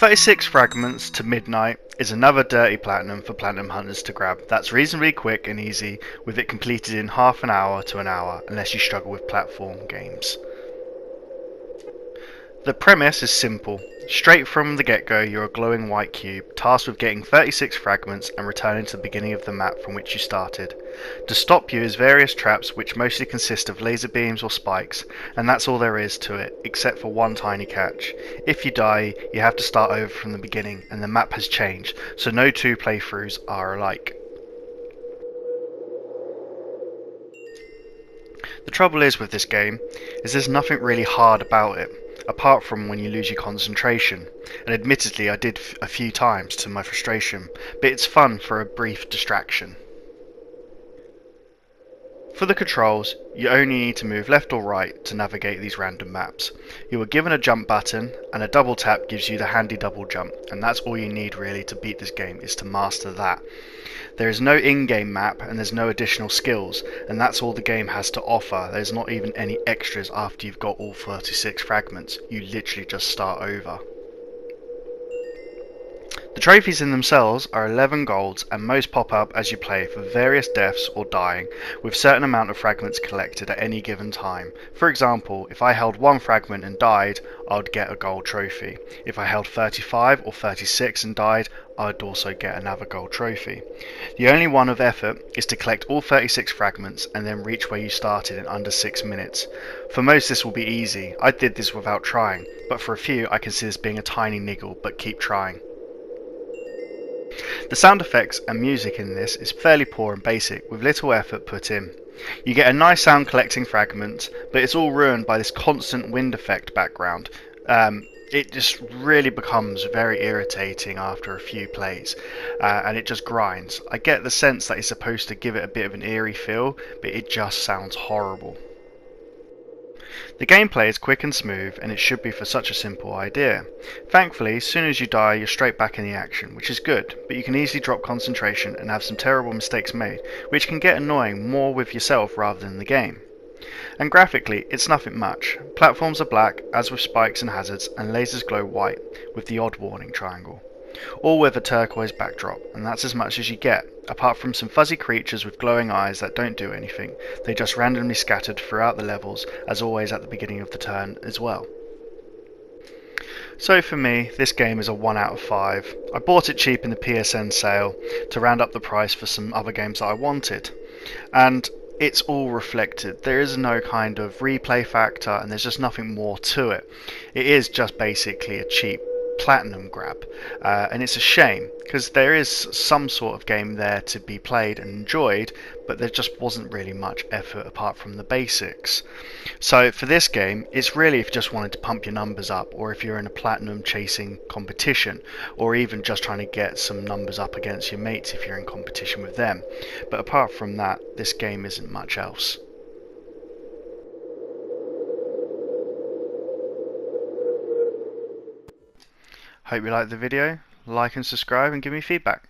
36 fragments to midnight is another dirty platinum for platinum hunters to grab. That's reasonably quick and easy, with it completed in half an hour to an hour, unless you struggle with platform games. The premise is simple. Straight from the get-go, you're a glowing white cube, tasked with getting 36 fragments and returning to the beginning of the map from which you started. To stop you is various traps which mostly consist of laser beams or spikes, and that's all there is to it, except for one tiny catch. If you die, you have to start over from the beginning, and the map has changed, so no two playthroughs are alike. The trouble is with this game, is there's nothing really hard about it, apart from when you lose your concentration, and admittedly I did a few times to my frustration, but it's fun for a brief distraction. For the controls, you only need to move left or right to navigate these random maps. You are given a jump button, and a double tap gives you the handy double jump, and that's all you need really to beat this game, is to master that. There is no in-game map and there's no additional skills, and that's all the game has to offer. There's not even any extras after you've got all 36 fragments, you literally just start over. The trophies in themselves are 11 golds, and most pop up as you play for various deaths or dying, with certain amount of fragments collected at any given time. For example, if I held 1 fragment and died, I would get a gold trophy. If I held 35 or 36 and died, I would also get another gold trophy. The only one of effort is to collect all 36 fragments and then reach where you started in under 6 minutes. For most this will be easy. I did this without trying, but for a few I can see this being a tiny niggle, but keep trying. The sound effects and music in this is fairly poor and basic, with little effort put in. You get a nice sound collecting fragments, but it's all ruined by this constant wind effect background. It just really becomes very irritating after a few plays, and it just grinds. I get the sense that it's supposed to give it a bit of an eerie feel, but it just sounds horrible. The gameplay is quick and smooth, and it should be for such a simple idea. Thankfully, as soon as you die, you're straight back in the action, which is good, but you can easily drop concentration and have some terrible mistakes made, which can get annoying more with yourself rather than the game. And graphically, it's nothing much. Platforms are black, as with spikes and hazards, and lasers glow white, with the odd warning triangle. All with a turquoise backdrop, and that's as much as you get, apart from some fuzzy creatures with glowing eyes that don't do anything. They just randomly scattered throughout the levels, as always at the beginning of the turn as well. So for me, this game is a 1 out of 5. I bought it cheap in the PSN sale to round up the price for some other games that I wanted. And it's all reflected. There is no kind of replay factor, and there's just nothing more to it. It is just basically a cheap platinum grab, and it's a shame because there is some sort of game there to be played and enjoyed, but there just wasn't really much effort apart from the basics. So for this game, it's really if you just wanted to pump your numbers up, or if you're in a platinum chasing competition, or even just trying to get some numbers up against your mates if you're in competition with them. But apart from that, this game isn't much else. Hope you liked the video. Like and subscribe and give me feedback.